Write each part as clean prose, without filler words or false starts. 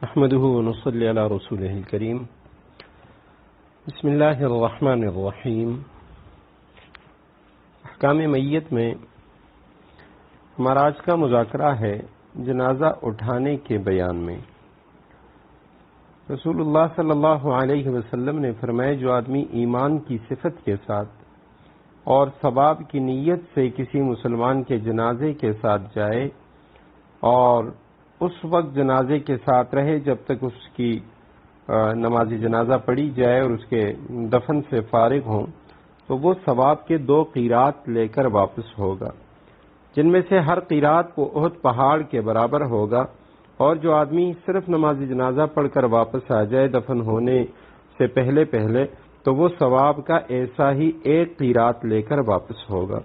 نحمده ونصلي على رسوله الكريم بسم اللہ الرحمن الرحیم۔ احکام میت میں ہمارا آج کا مذاکرہ ہے جنازہ اٹھانے کے بیان میں۔ رسول اللہ صلی اللہ علیہ وسلم نے فرمایا، جو آدمی ایمان کی صفت کے ساتھ اور ثواب کی نیت سے کسی مسلمان کے جنازے کے ساتھ جائے اور اس وقت جنازے کے ساتھ رہے جب تک اس کی نماز جنازہ پڑھی جائے اور اس کے دفن سے فارغ ہوں، تو وہ ثواب کے 2 قیرات لے کر واپس ہوگا، جن میں سے ہر قیرات کو احد پہاڑ کے برابر ہوگا۔ اور جو آدمی صرف نماز جنازہ پڑھ کر واپس آ جائے دفن ہونے سے پہلے تو وہ ثواب کا ایسا ہی 1 قیرات لے کر واپس ہوگا۔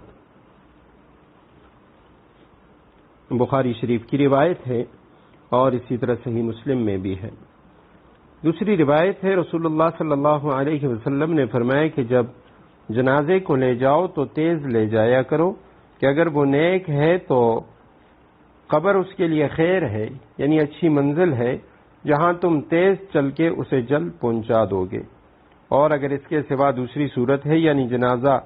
بخاری شریف کی روایت ہے اور اسی طرح صحیح مسلم میں بھی ہے۔ دوسری روایت ہے، رسول اللہ صلی اللہ علیہ وسلم نے فرمایا کہ جب جنازے کو لے جاؤ تو تیز لے جایا کرو، کہ اگر وہ نیک ہے تو قبر اس کے لیے خیر ہے، یعنی اچھی منزل ہے جہاں تم تیز چل کے اسے جلد پہنچا دو گے، اور اگر اس کے سوا دوسری صورت ہے یعنی جنازہ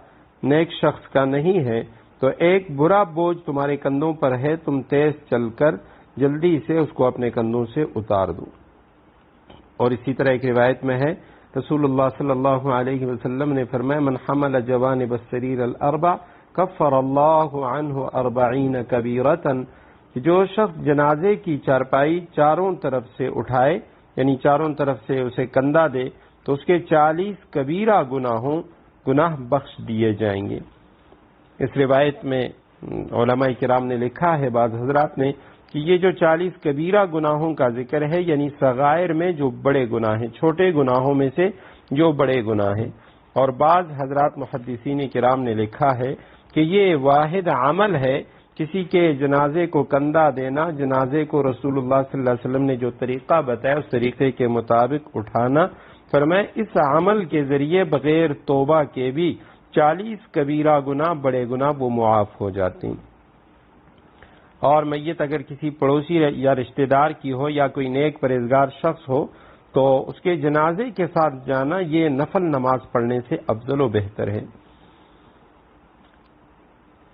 نیک شخص کا نہیں ہے تو ایک برا بوجھ تمہارے کندھوں پر ہے، تم تیز چل کر جلدی سے اس کو اپنے کندھوں سے اتار دو۔ اور اسی طرح ایک روایت میں ہے، رسول اللہ صلی اللہ علیہ وسلم نے فرمایا، من حمل جوانب السریر الاربع کفر اللہ عنہ 40 کبیرۃ، کہ جو شخص جنازے کی چارپائی چاروں طرف سے اٹھائے، یعنی چاروں طرف سے اسے کندھا دے، تو اس کے 40 کبیرہ گناہ بخش دیے جائیں گے۔ اس روایت میں علماء کرام نے لکھا ہے، بعض حضرات نے، کہ یہ جو 40 کبیرہ گناہوں کا ذکر ہے، یعنی صغائر میں جو بڑے گناہ ہیں، چھوٹے گناہوں میں سے جو بڑے گناہ ہیں۔ اور بعض حضرات محدثین کرام نے لکھا ہے کہ یہ واحد عمل ہے، کسی کے جنازے کو کندھا دینا، جنازے کو رسول اللہ صلی اللہ علیہ وسلم نے جو طریقہ بتایا اس طریقے کے مطابق اٹھانا۔ فرمایا اس عمل کے ذریعے بغیر توبہ کے بھی 40 کبیرہ گناہ، بڑے گناہ وہ معاف ہو جاتے ہیں۔ اور میت اگر کسی پڑوسی یا رشتہ دار کی ہو یا کوئی نیک پرہیزگار شخص ہو تو اس کے جنازے کے ساتھ جانا یہ نفل نماز پڑھنے سے افضل و بہتر ہے۔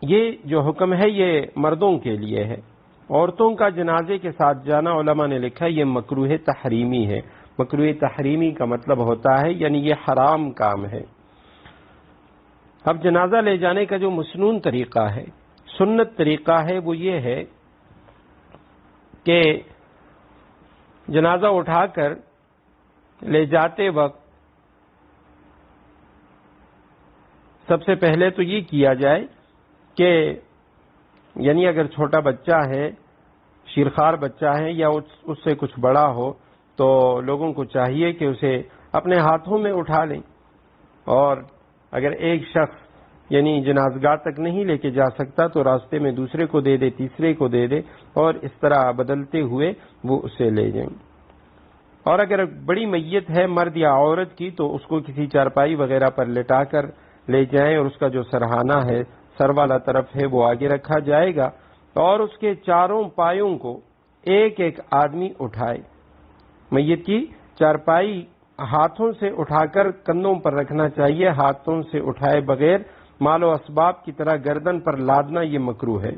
یہ جو حکم ہے یہ مردوں کے لیے ہے۔ عورتوں کا جنازے کے ساتھ جانا علماء نے لکھا یہ مکروہ تحریمی ہے۔ مکروہ تحریمی کا مطلب ہوتا ہے یعنی یہ حرام کام ہے۔ اب جنازہ لے جانے کا جو مسنون طریقہ ہے، سنت طریقہ ہے، وہ یہ ہے کہ جنازہ اٹھا کر لے جاتے وقت سب سے پہلے تو یہ کیا جائے کہ یعنی اگر چھوٹا بچہ ہے، شیرخوار بچہ ہے یا اس سے کچھ بڑا ہو تو لوگوں کو چاہیے کہ اسے اپنے ہاتھوں میں اٹھا لیں، اور اگر ایک شخص یعنی جنازگاہ تک نہیں لے کے جا سکتا تو راستے میں دوسرے کو دے دے، تیسرے کو دے دے، اور اس طرح بدلتے ہوئے وہ اسے لے جائیں۔ اور اگر بڑی میت ہے مرد یا عورت کی تو اس کو کسی چارپائی وغیرہ پر لٹا کر لے جائیں، اور اس کا جو سرہانہ ہے، سر والا طرف ہے، وہ آگے رکھا جائے گا، اور اس کے چاروں پایوں کو ایک ایک آدمی اٹھائے۔ میت کی چارپائی ہاتھوں سے اٹھا کر کندھوں پر رکھنا چاہیے، ہاتھوں سے اٹھائے بغیر مال و اسباب کی طرح گردن پر لادنا یہ مکروہ ہے،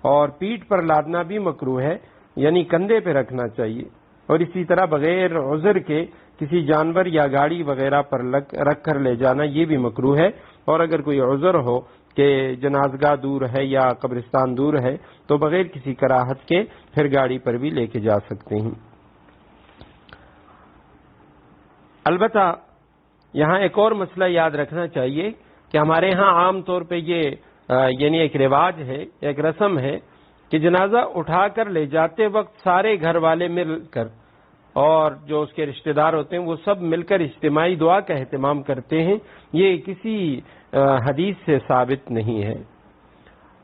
اور پیٹھ پر لادنا بھی مکروہ ہے، یعنی کندھے پہ رکھنا چاہیے۔ اور اسی طرح بغیر عذر کے کسی جانور یا گاڑی وغیرہ پر رکھ کر لے جانا یہ بھی مکروہ ہے۔ اور اگر کوئی عذر ہو کہ جنازگاہ دور ہے یا قبرستان دور ہے تو بغیر کسی کراہت کے پھر گاڑی پر بھی لے کے جا سکتے ہیں۔ البتہ یہاں ایک اور مسئلہ یاد رکھنا چاہیے کہ ہمارے ہاں عام طور پہ یہ یعنی ایک رواج ہے، ایک رسم ہے کہ جنازہ اٹھا کر لے جاتے وقت سارے گھر والے مل کر اور جو اس کے رشتہ دار ہوتے ہیں وہ سب مل کر اجتماعی دعا کا اہتمام کرتے ہیں۔ یہ کسی حدیث سے ثابت نہیں ہے۔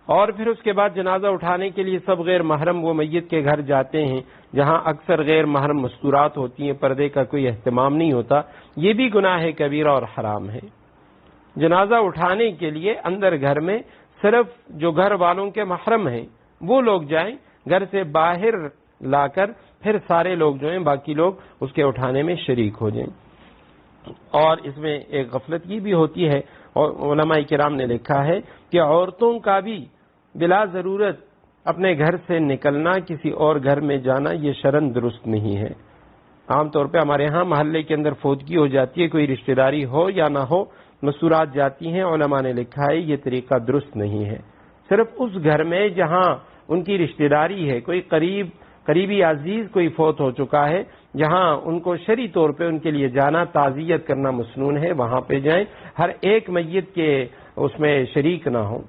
اور پھر اس کے بعد جنازہ اٹھانے کے لیے سب غیر محرم وہ میت کے گھر جاتے ہیں جہاں اکثر غیر محرم مستورات ہوتی ہیں، پردے کا کوئی اہتمام نہیں ہوتا، یہ بھی گناہ کبیرہ اور حرام ہے۔ جنازہ اٹھانے کے لیے اندر گھر میں صرف جو گھر والوں کے محرم ہیں وہ لوگ جائیں، گھر سے باہر لا کر پھر سارے لوگ جو ہیں باقی لوگ اس کے اٹھانے میں شریک ہو جائیں۔ اور اس میں ایک غفلت یہ بھی ہوتی ہے، اور علماء کرام نے لکھا ہے کہ عورتوں کا بھی بلا ضرورت اپنے گھر سے نکلنا، کسی اور گھر میں جانا، یہ شرعاً درست نہیں ہے۔ عام طور پہ ہمارے ہاں محلے کے اندر فوتگی ہو جاتی ہے، کوئی رشتہ داری ہو یا نہ ہو، مسورات جاتی ہیں، علماء نے لکھا ہے یہ طریقہ درست نہیں ہے۔ صرف اس گھر میں جہاں ان کی رشتہ داری ہے، کوئی قریبی عزیز کوئی فوت ہو چکا ہے، جہاں ان کو شرعی طور پہ ان کے لیے جانا، تعزیت کرنا مسنون ہے، وہاں پہ جائیں، ہر ایک میت کے اس میں شریک نہ ہوں۔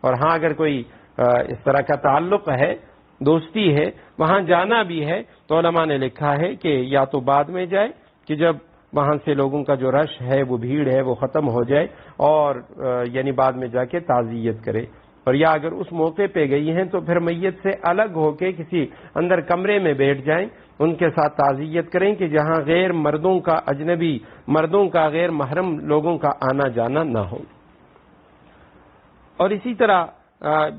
اور ہاں اگر کوئی اس طرح کا تعلق ہے، دوستی ہے، وہاں جانا بھی ہے، تو علماء نے لکھا ہے کہ یا تو بعد میں جائے کہ جب وہاں سے لوگوں کا جو رش ہے، وہ بھیڑ ہے، وہ ختم ہو جائے، اور یعنی بعد میں جا کے تعزیت کرے، اور یا اگر اس موقع پہ گئی ہیں تو پھر میت سے الگ ہو کے کسی اندر کمرے میں بیٹھ جائیں، ان کے ساتھ تعزیت کریں کہ جہاں غیر مردوں کا، اجنبی مردوں کا، غیر محرم لوگوں کا آنا جانا نہ ہو۔ اور اسی طرح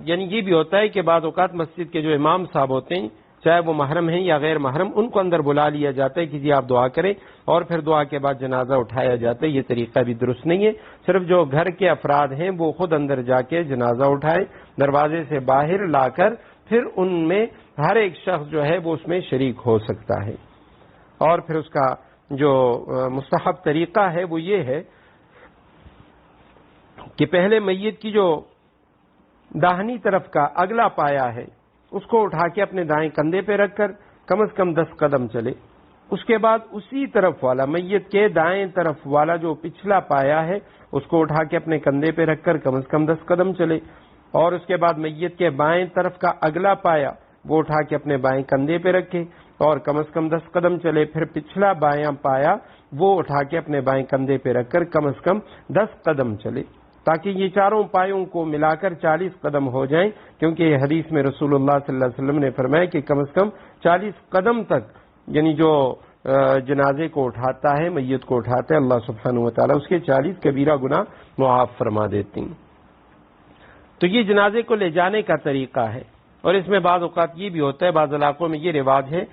یعنی یہ بھی ہوتا ہے کہ بعض اوقات مسجد کے جو امام صاحب ہوتے ہیں، چاہے وہ محرم ہیں یا غیر محرم، ان کو اندر بلا لیا جاتا ہے کہ جی آپ دعا کریں، اور پھر دعا کے بعد جنازہ اٹھایا جاتا ہے۔ یہ طریقہ بھی درست نہیں ہے۔ صرف جو گھر کے افراد ہیں وہ خود اندر جا کے جنازہ اٹھائیں، دروازے سے باہر لا کر، پھر ان میں ہر ایک شخص جو ہے وہ اس میں شریک ہو سکتا ہے۔ اور پھر اس کا جو مستحب طریقہ ہے وہ یہ ہے کہ پہلے میت کی جو داہنی طرف کا اگلا پایا ہے اس کو اٹھا کے اپنے دائیں کندھے پہ رکھ کر کم از کم 10 قدم چلے۔ اس کے بعد اسی طرف والا، میت کے دائیں طرف والا جو پچھلا پایا ہے اس کو اٹھا کے اپنے کندھے پہ رکھ کر کم از کم 10 قدم چلے، اور اس کے بعد میت کے بائیں طرف کا اگلا پایا وہ اٹھا کے اپنے بائیں کندھے پہ رکھے اور کم از کم 10 قدم چلے، پھر پچھلا بایاں پایا وہ اٹھا کے اپنے بائیں کندھے پہ رکھ کر کم از کم 10 قدم چلے، تاکہ یہ چاروں پایوں کو ملا کر 40 قدم ہو جائیں، کیونکہ یہ حدیث میں رسول اللہ صلی اللہ علیہ وسلم نے فرمایا کہ کم از کم 40 قدم تک، یعنی جو جنازے کو اٹھاتا ہے، میت کو اٹھاتا ہے، اللہ سبحانہ وتعالی اس کے 40 کبیرہ گناہ معاف فرما دیتے ہیں۔ تو یہ جنازے کو لے جانے کا طریقہ ہے۔ اور اس میں بعض اوقات یہ بھی ہوتا ہے، بعض علاقوں میں یہ رواج ہے،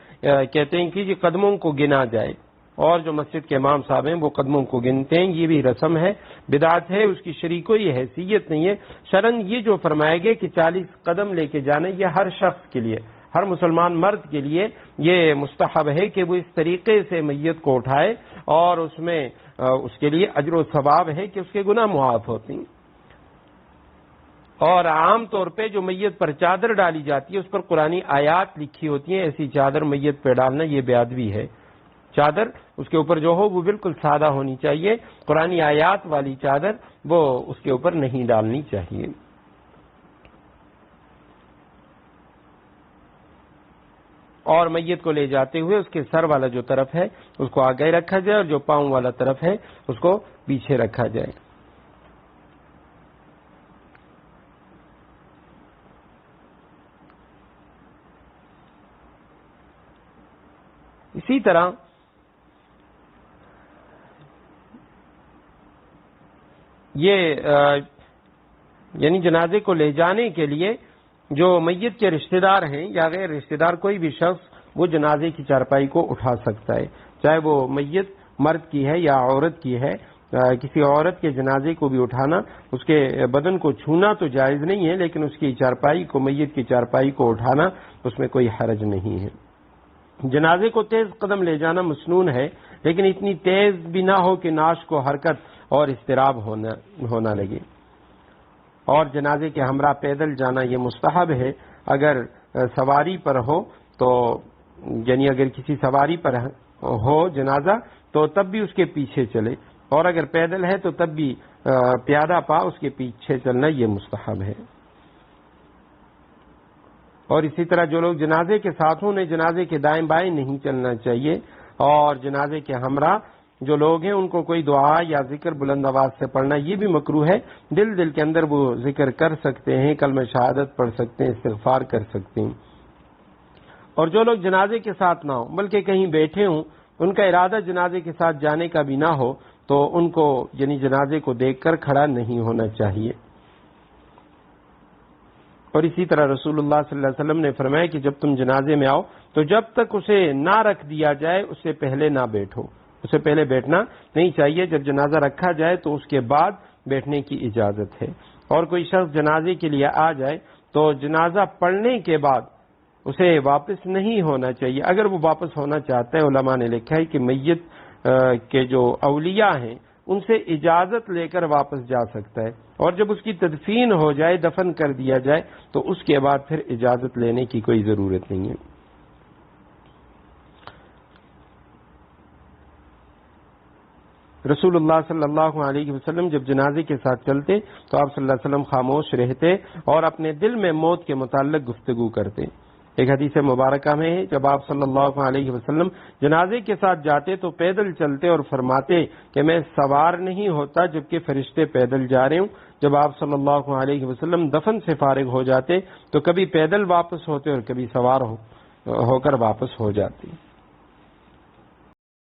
کہتے ہیں کہ یہ قدموں کو گنا جائے، اور جو مسجد کے امام صاحب ہیں وہ قدموں کو گنتے ہیں، یہ بھی رسم ہے، بدعت ہے، اس کی شرعی کوئی حیثیت نہیں ہے۔ شرعاً یہ جو فرمایا گیا کہ 40 قدم لے کے جانا، یہ ہر شخص کے لیے، ہر مسلمان مرد کے لیے یہ مستحب ہے کہ وہ اس طریقے سے میت کو اٹھائے، اور اس میں اس کے لیے اجر و ثواب ہے کہ اس کے گناہ معاف ہوتے ہیں۔ اور عام طور پہ جو میت پر چادر ڈالی جاتی ہے اس پر قرآنی آیات لکھی ہوتی ہیں، ایسی چادر میت پہ ڈالنا یہ بے ادبی ہے۔ چادر اس کے اوپر جو ہو وہ بالکل سادہ ہونی چاہیے، قرآنی آیات والی چادر وہ اس کے اوپر نہیں ڈالنی چاہیے۔ اور میت کو لے جاتے ہوئے اس کے سر والا جو طرف ہے اس کو آگے رکھا جائے، اور جو پاؤں والا طرف ہے اس کو پیچھے رکھا جائے۔ اسی طرح یہ یعنی جنازے کو لے جانے کے لیے جو میت کے رشتہ دار ہیں یا غیر رشتہ دار، کوئی بھی شخص وہ جنازے کی چارپائی کو اٹھا سکتا ہے، چاہے وہ میت مرد کی ہے یا عورت کی ہے۔ کسی عورت کے جنازے کو بھی اٹھانا، اس کے بدن کو چھونا تو جائز نہیں ہے، لیکن اس کی چارپائی کو، میت کی چارپائی کو اٹھانا اس میں کوئی حرج نہیں ہے۔ جنازے کو تیز قدم لے جانا مسنون ہے، لیکن اتنی تیز بھی نہ ہو کہ نعش کو حرکت اور اضطراب ہونا لگے۔ اور جنازے کے ہمراہ پیدل جانا یہ مستحب ہے۔ اگر سواری پر ہو تو، یعنی اگر کسی سواری پر ہو جنازہ تو تب بھی اس کے پیچھے چلے، اور اگر پیدل ہے تو تب بھی پیادہ پا اس کے پیچھے چلنا یہ مستحب ہے۔ اور اسی طرح جو لوگ جنازے کے ساتھ ہوں، انہیں جنازے کے دائیں بائیں نہیں چلنا چاہیے، اور جنازے کے ہمراہ جو لوگ ہیں ان کو کوئی دعا یا ذکر بلند آواز سے پڑھنا یہ بھی مکروہ ہے۔ دل کے اندر وہ ذکر کر سکتے ہیں، کلمہ شہادت پڑھ سکتے ہیں، استغفار کر سکتے ہیں۔ اور جو لوگ جنازے کے ساتھ نہ ہوں بلکہ کہیں بیٹھے ہوں، ان کا ارادہ جنازے کے ساتھ جانے کا بھی نہ ہو، تو ان کو یعنی جنازے کو دیکھ کر کھڑا نہیں ہونا چاہیے۔ اور اسی طرح رسول اللہ صلی اللہ علیہ وسلم نے فرمایا کہ جب تم جنازے میں آؤ تو تو جب تک اسے نہ رکھ دیا جائے اس سے پہلے نہ بیٹھو، اسے پہلے بیٹھنا نہیں چاہیے۔ جب جنازہ رکھا جائے تو اس کے بعد بیٹھنے کی اجازت ہے۔ اور کوئی شخص جنازے کے لیے آ جائے تو جنازہ پڑھنے کے بعد اسے واپس نہیں ہونا چاہیے۔ اگر وہ واپس ہونا چاہتا ہے، علماء نے لکھا ہے کہ میت کے جو اولیاء ہیں ان سے اجازت لے کر واپس جا سکتا ہے، اور جب اس کی تدفین ہو جائے، دفن کر دیا جائے، تو اس کے بعد پھر اجازت لینے کی کوئی ضرورت نہیں ہے۔ رسول اللہ صلی اللہ علیہ وسلم جب جنازے کے ساتھ چلتے تو آپ صلی اللہ علیہ وسلم خاموش رہتے اور اپنے دل میں موت کے متعلق گفتگو کرتے۔ ایک حدیث مبارکہ میں ہے جب آپ صلی اللہ علیہ وسلم جنازے کے ساتھ جاتے تو پیدل چلتے اور فرماتے کہ میں سوار نہیں ہوتا جبکہ فرشتے پیدل جا رہے ہوں۔ جب آپ صلی اللہ علیہ وسلم دفن سے فارغ ہو جاتے تو کبھی پیدل واپس ہوتے اور کبھی سوار ہو کر واپس ہو جاتے۔